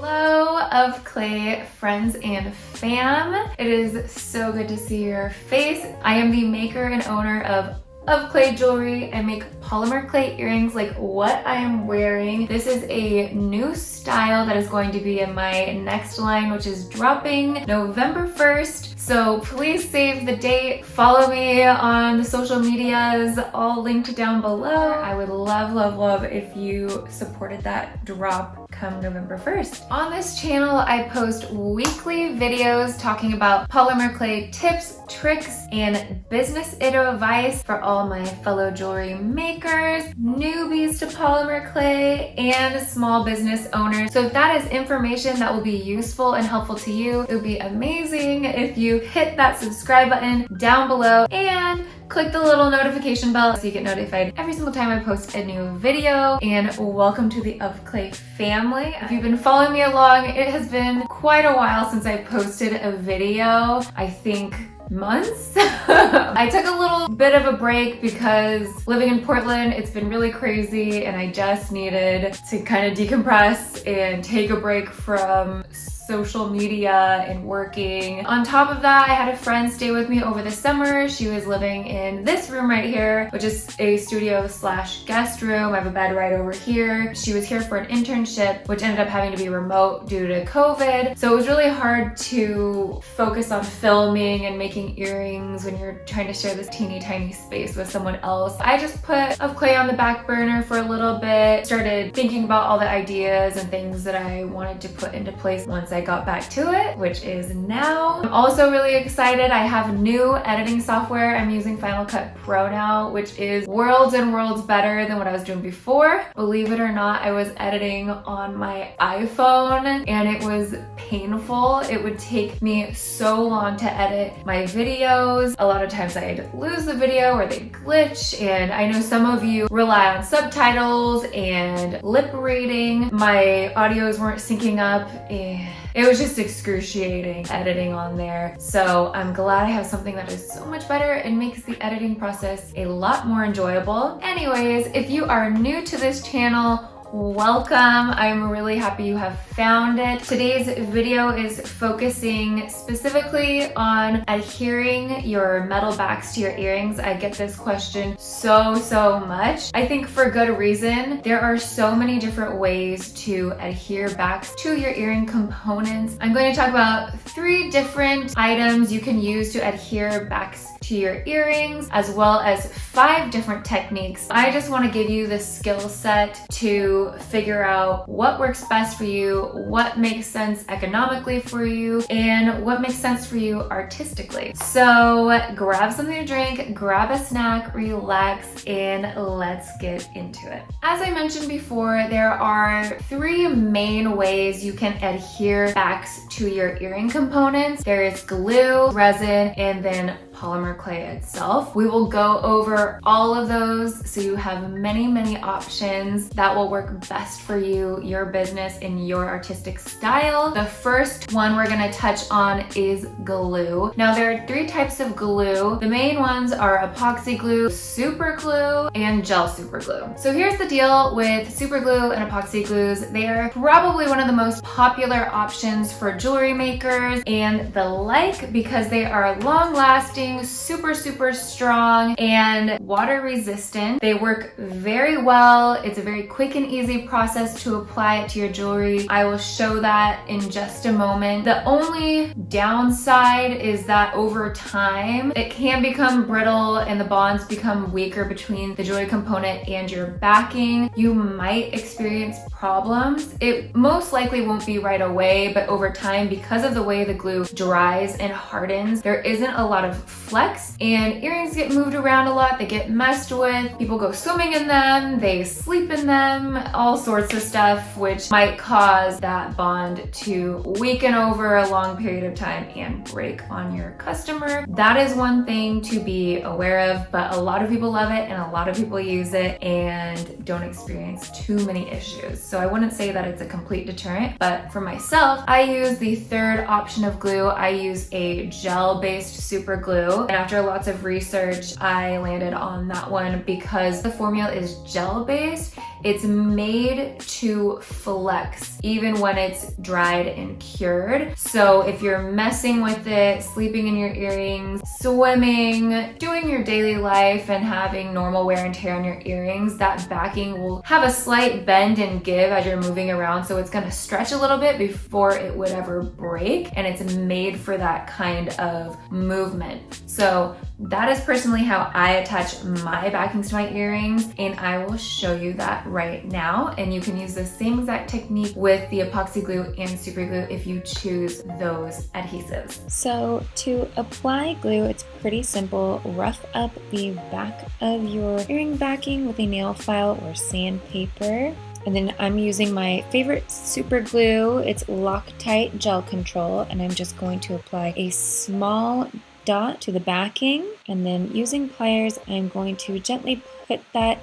Hello of clay friends and fam. It is so good to see your face. I am the maker and owner of clay jewelry. I make polymer clay earrings like what I am wearing. This is a new style that is going to be in my next line, which is dropping November 1st. So please save the date. Follow me on the social medias, all linked down below. I would love if you supported that drop come November 1st. On this channel, I post weekly videos talking about polymer clay tips, tricks, and business advice for all my fellow jewelry makers, newbies to polymer clay, and small business owners. So if that is information that will be useful and helpful to you, it would be amazing if you hit that subscribe button down below and click the little notification bell so you get notified every single time I post a new video. And welcome to the Of Clay family. If you've been following me along, it has been quite a while since I posted a video. I think months. I took a little bit of a break because living in Portland, it's been really crazy and I just needed to kind of decompress and take a break from social media and working. On top of that, I had a friend stay with me over the summer. She was living in this room right here, which is a studio slash guest room. I have a bed right over here. She was here for an internship, which ended up having to be remote due to COVID. So it was really hard to focus on filming and making earrings when you're trying to share this teeny tiny space with someone else. I just put Of Clay on the back burner for a little bit, started thinking about all the ideas and things that I wanted to put into place once I got back to it, which is now. I'm also really excited. I have new editing software. I'm using Final Cut Pro now, which is worlds and worlds better than what I was doing before. Believe it or not, I was editing on my iPhone and it was painful. It would take me so long to edit my videos. A lot of times I'd lose the video or they'd glitch, and I know some of you rely on subtitles and lip reading. My audios weren't syncing up and it was just excruciating editing on there. So I'm glad I have something that is so much better and makes the editing process a lot more enjoyable. Anyways, if you are new to this channel, welcome. I'm really happy you have found it. Today's video is focusing specifically on adhering your metal backs to your earrings. I get this question so much. I think for good reason. There are so many different ways to adhere backs to your earring components. I'm going to talk about 3 different items you can use to adhere backs to your earrings, as well as 5 different techniques. I just want to give you the skill set to figure out what works best for you, what makes sense economically for you, and what makes sense for you artistically. So grab something to drink, grab a snack, relax, and let's get into it. As I mentioned before, there are 3 main ways you can adhere backs to your earring components. There is glue, resin, and then polymer clay itself. We will go over all of those so you have many options that will work best for you, your business, and your artistic style. The first one we're gonna touch on is glue. Now there are 3 types of glue. The main ones are epoxy glue, super glue, and gel super glue. So here's the deal with super glue and epoxy glues. They are probably one of the most popular options for jewelry makers and the like because they are long lasting, super strong, and water resistant. They work very well. It's a very quick and easy process to apply it to your jewelry. I will show that in just a moment. The only downside is that over time, it can become brittle and the bonds become weaker between the jewelry component and your backing. You might experience problems. It most likely won't be right away, but over time, because of the way the glue dries and hardens, there isn't a lot of flex and earrings get moved around a lot. They get messed with. People go swimming in them. They sleep in them. All sorts of stuff, which might cause that bond to weaken over a long period of time and break on your customer. That is one thing to be aware of, but a lot of people love it and a lot of people use it and don't experience too many issues. So I wouldn't say that it's a complete deterrent, but for myself, I use the 3rd option of glue. I use a gel-based super glue, and after lots of research, I landed on that one because the formula is gel-based. It's made to flex even when it's dried and cured. So if you're messing with it, sleeping in your earrings, swimming, doing your daily life and having normal wear and tear on your earrings, that backing will have a slight bend and give as you're moving around. So it's gonna stretch a little bit before it would ever break. And it's made for that kind of movement. So that is personally how I attach my backings to my earrings, and I will show you that right now. And you can use the same exact technique with the epoxy glue and super glue if you choose those adhesives. So to apply glue, it's pretty simple. Rough up the back of your earring backing with a nail file or sandpaper. And then I'm using my favorite super glue. It's Loctite Gel Control, and I'm just going to apply a small dot to the backing, and then using pliers I'm going to gently put that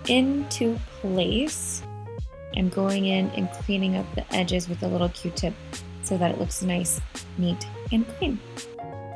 into place. I'm going in and cleaning up the edges with a little Q-tip so that it looks nice, neat, and clean.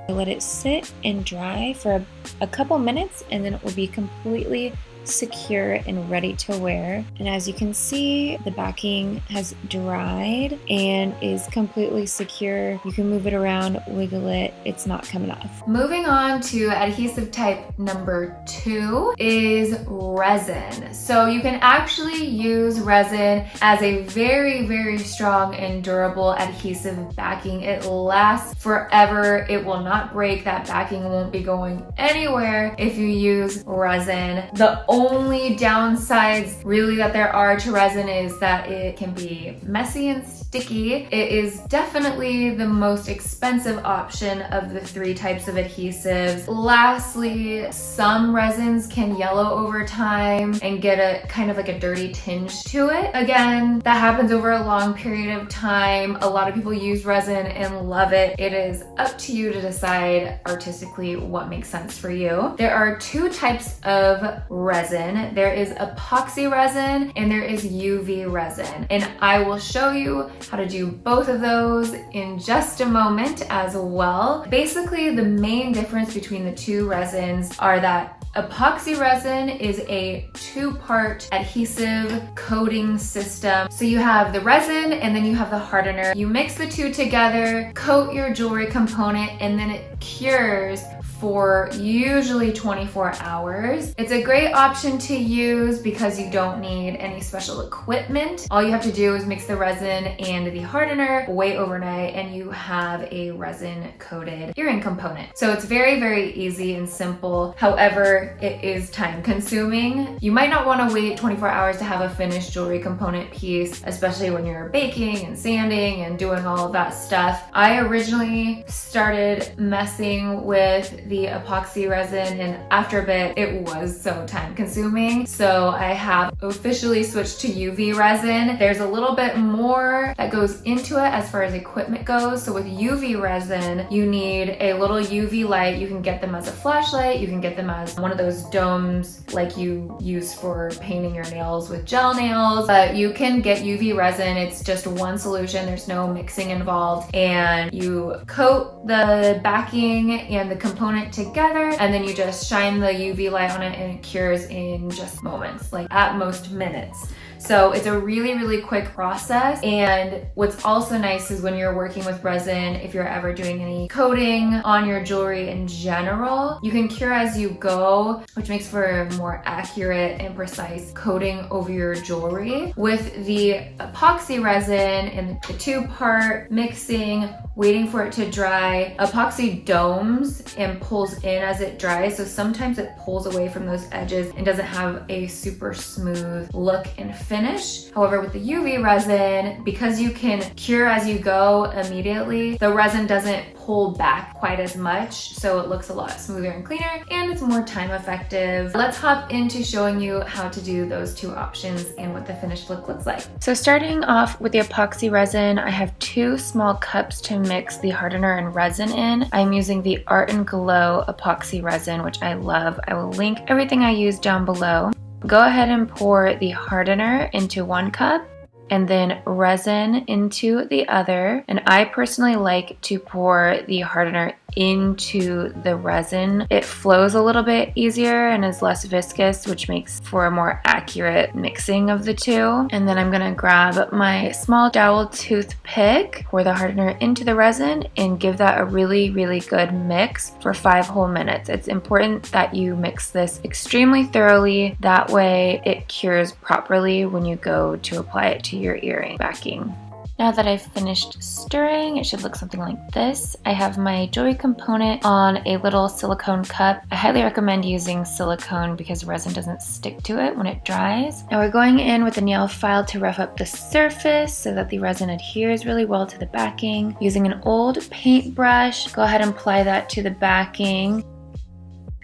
I let it sit and dry for a couple minutes, and then it will be completely secure and ready to wear. And as you can see, the backing has dried and is completely secure. You can move it around, wiggle it, it's not coming off. Moving on to adhesive type number 2 is resin. So you can actually use resin as a very, very strong and durable adhesive backing. It lasts forever. It will not break. That backing won't be going anywhere if you use resin. The only downsides really that there are to resin is that it can be messy and sticky. It is definitely the most expensive option of the 3 types of adhesives. Lastly, some resins can yellow over time and get a kind of like a dirty tinge to it. Again, that happens over a long period of time. A lot of people use resin and love it. It is up to you to decide artistically what makes sense for you. There are 2 types of resin. There is epoxy resin and there is UV resin. And I will show you how to do both of those in just a moment as well. Basically, the main difference between the 2 resins are that epoxy resin is a 2-part adhesive coating system. So you have the resin and then you have the hardener. You mix the 2 together, coat your jewelry component, and then it cures for usually 24 hours. It's a great option to use because you don't need any special equipment. All you have to do is mix the resin and the hardener, wait overnight, and you have a resin coated earring component. So it's very, very easy and simple. However, it is time consuming. You might not want to wait 24 hours to have a finished jewelry component piece, especially when you're baking and sanding and doing all of that stuff. I originally started messing with the epoxy resin, and after a bit it was so time consuming. So I have officially switched to UV resin. There's a little bit more that goes into it as far as equipment goes. So with UV resin, you need a little UV light. You can get them as a flashlight. You can get them as one of those domes like you use for painting your nails with gel nails. But you can get UV resin. It's just one solution. There's no mixing involved. And you coat the backing and the component together, and then you just shine the UV light on it and it cures in just moments, like at most minutes. So it's a really, really quick process. And what's also nice is when you're working with resin, if you're ever doing any coating on your jewelry in general, you can cure as you go, which makes for a more accurate and precise coating over your jewelry. With the epoxy resin and the 2-part mixing, waiting for it to dry, epoxy domes and pulls in as it dries. So sometimes it pulls away from those edges and doesn't have a super smooth look and finish. However, with the UV resin, because you can cure as you go immediately, the resin doesn't pull back quite as much, so it looks a lot smoother and cleaner, and it's more time effective. Let's hop into showing you how to do those 2 options and what the finished look looks like. So starting off with the epoxy resin, I have 2 small cups to mix the hardener and resin in. I'm using the Art and Glow epoxy resin, which I love. I will link everything I use down below. Go ahead and pour the hardener into 1 cup and then resin into the other. And I personally like to pour the hardener into the resin. It flows a little bit easier and is less viscous, which makes for a more accurate mixing of the two. And then I'm gonna grab my small dowel toothpick, pour the hardener into the resin, and give that a really, really good mix for 5 whole minutes. It's important that you mix this extremely thoroughly. That way it cures properly when you go to apply it to your earring backing. Now that I've finished stirring, it should look something like this. I have my jewelry component on a little silicone cup. I highly recommend using silicone because resin doesn't stick to it when it dries. Now we're going in with a nail file to rough up the surface so that the resin adheres really well to the backing. Using an old paintbrush, go ahead and apply that to the backing.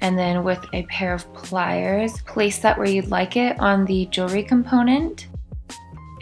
And then with a pair of pliers, place that where you'd like it on the jewelry component.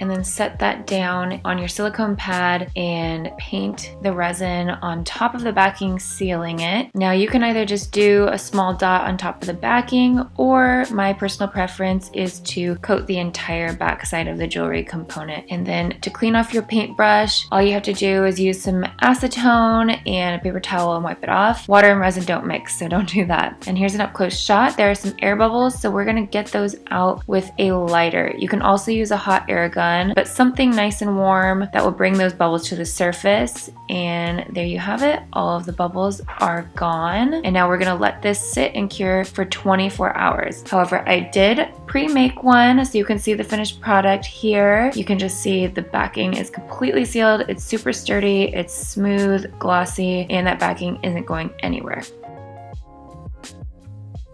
And then set that down on your silicone pad and paint the resin on top of the backing, sealing it. Now you can either just do a small dot on top of the backing, or my personal preference is to coat the entire back side of the jewelry component. And then to clean off your paintbrush, all you have to do is use some acetone and a paper towel and wipe it off. Water and resin don't mix, so don't do that. And here's an up close shot. There are some air bubbles, so we're gonna get those out with a lighter. You can also use a hot air gun, but something nice and warm that will bring those bubbles to the surface. And there you have it. All of the bubbles are gone. And now we're gonna let this sit and cure for 24 hours. However, I did pre-make one, so you can see the finished product here. You can just see the backing is completely sealed. It's super sturdy, it's smooth, glossy, and that backing isn't going anywhere.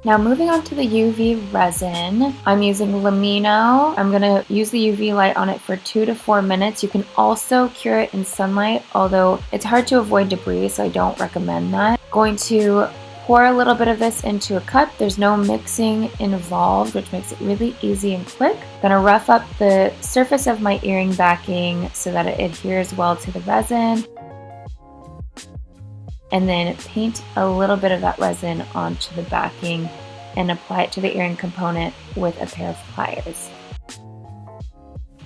Now moving on to the UV resin, I'm using Lamino. I'm gonna use the UV light on it for 2 to 4 minutes. You can also cure it in sunlight, although it's hard to avoid debris, so I don't recommend that. Going to pour a little bit of this into a cup. There's no mixing involved, which makes it really easy and quick. I'm gonna rough up the surface of my earring backing so that it adheres well to the resin. And then paint a little bit of that resin onto the backing and apply it to the earring component with a pair of pliers.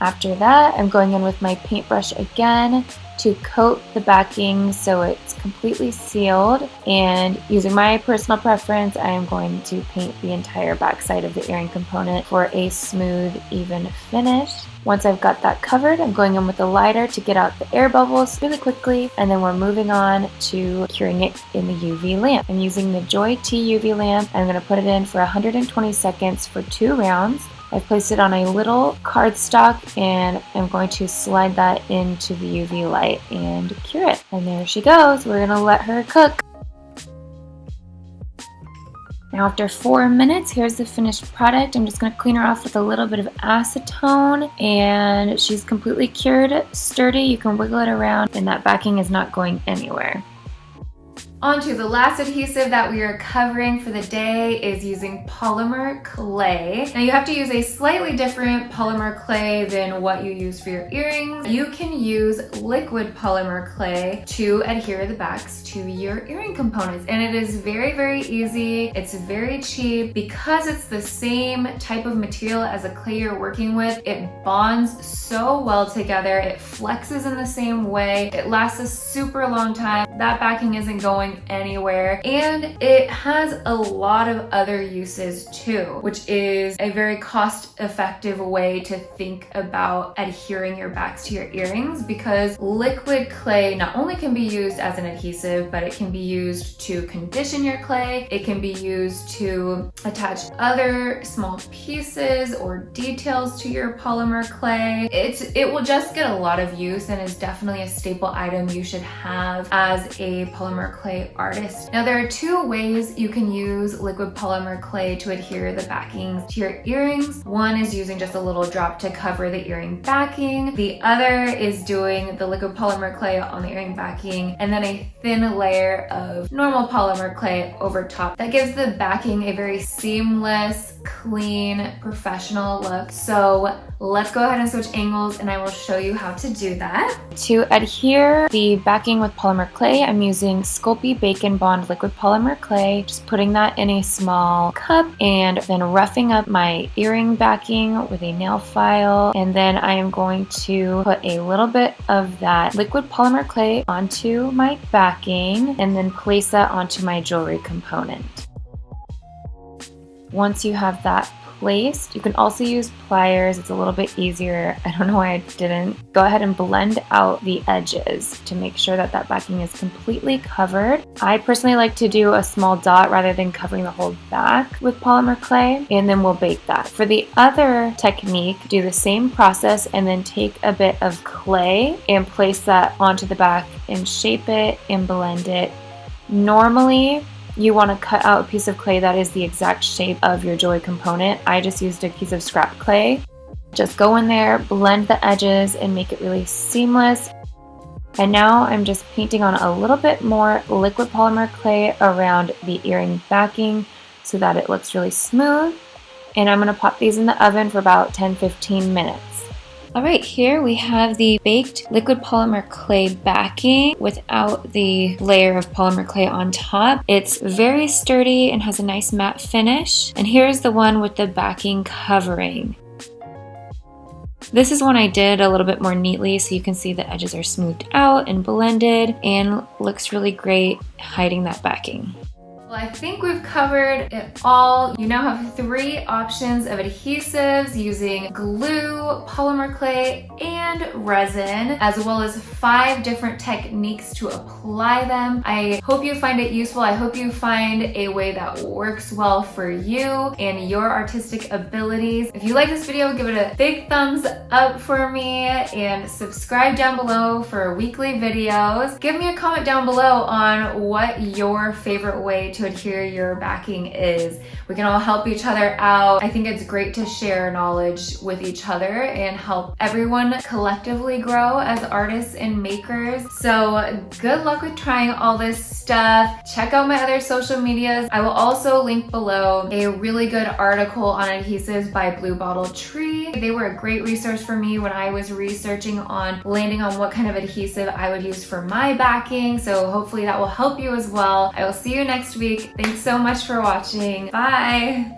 After that, I'm going in with my paintbrush again to coat the backing so it's completely sealed. And using my personal preference, I am going to paint the entire backside of the earring component for a smooth, even finish. Once I've got that covered, I'm going in with a lighter to get out the air bubbles really quickly, and then we're moving on to curing it in the UV lamp. I'm using the Joy T UV lamp. I'm going to put it in for 120 seconds for 2 rounds. I've placed it on a little cardstock, and I'm going to slide that into the UV light and cure it. And there she goes. We're going to let her cook. Now after 4 minutes, here's the finished product. I'm just going to clean her off with a little bit of acetone, and she's completely cured, sturdy. You can wiggle it around, and that backing is not going anywhere. On to the last adhesive that we are covering for the day is using polymer clay. Now you have to use a slightly different polymer clay than what you use for your earrings. You can use liquid polymer clay to adhere the backs to your earring components, and it is very, very easy. It's very cheap. Because it's the same type of material as a clay you're working with, it bonds so well together. It flexes in the same way. It lasts a super long time. That backing isn't going anywhere, and it has a lot of other uses too, which is a very cost-effective way to think about adhering your backs to your earrings, because liquid clay not only can be used as an adhesive, but it can be used to condition your clay. It can be used to attach other small pieces or details to your polymer clay. It will just get a lot of use and is definitely a staple item you should have as a polymer clay artist. Now there are 2 ways you can use liquid polymer clay to adhere the backings to your earrings. One is using just a little drop to cover the earring backing. The other is doing the liquid polymer clay on the earring backing and then a thin layer of normal polymer clay over top. That gives the backing a very seamless, clean, professional look. So let's go ahead and switch angles and I will show you how to do that. To adhere the backing with polymer clay, I'm using Sculpey Bacon Bond liquid polymer clay, just putting that in a small cup and then roughing up my earring backing with a nail file. And then I am going to put a little bit of that liquid polymer clay onto my backing and then place that onto my jewelry component. Once you have that placed, you can also use pliers. It's a little bit easier. I don't know why I didn't. Go ahead and blend out the edges to make sure that that backing is completely covered. I personally like to do a small dot rather than covering the whole back with polymer clay, and then we'll bake that. For the other technique, do the same process and then take a bit of clay and place that onto the back and shape it and blend it. Normally, you want to cut out a piece of clay that is the exact shape of your jewelry component. I just used a piece of scrap clay. Just go in there, blend the edges, and make it really seamless. And now I'm just painting on a little bit more liquid polymer clay around the earring backing so that it looks really smooth. And I'm going to pop these in the oven for about 10-15 minutes. Alright, here we have the baked liquid polymer clay backing without the layer of polymer clay on top. It's very sturdy and has a nice matte finish. And here's the one with the backing covering. This is one I did a little bit more neatly so you can see the edges are smoothed out and blended and looks really great hiding that backing. Well, I think we've covered it all. You now have 3 options of adhesives using glue, polymer clay, and resin, as well as 5 different techniques to apply them. I hope you find it useful. I hope you find a way that works well for you and your artistic abilities. If you like this video, give it a big thumbs up for me and subscribe down below for weekly videos. Give me a comment down below on what your favorite way to adhere your backing is. We can all help each other out. I think it's great to share knowledge with each other and help everyone collectively grow as artists and makers. So good luck with trying all this stuff. Check out my other social medias. I will also link below a really good article on adhesives by Blue Bottle Tree. They were a great resource for me when I was researching on landing on what kind of adhesive I would use for my backing. So hopefully that will help you as well. I will see you next week. Thanks so much for watching. Bye.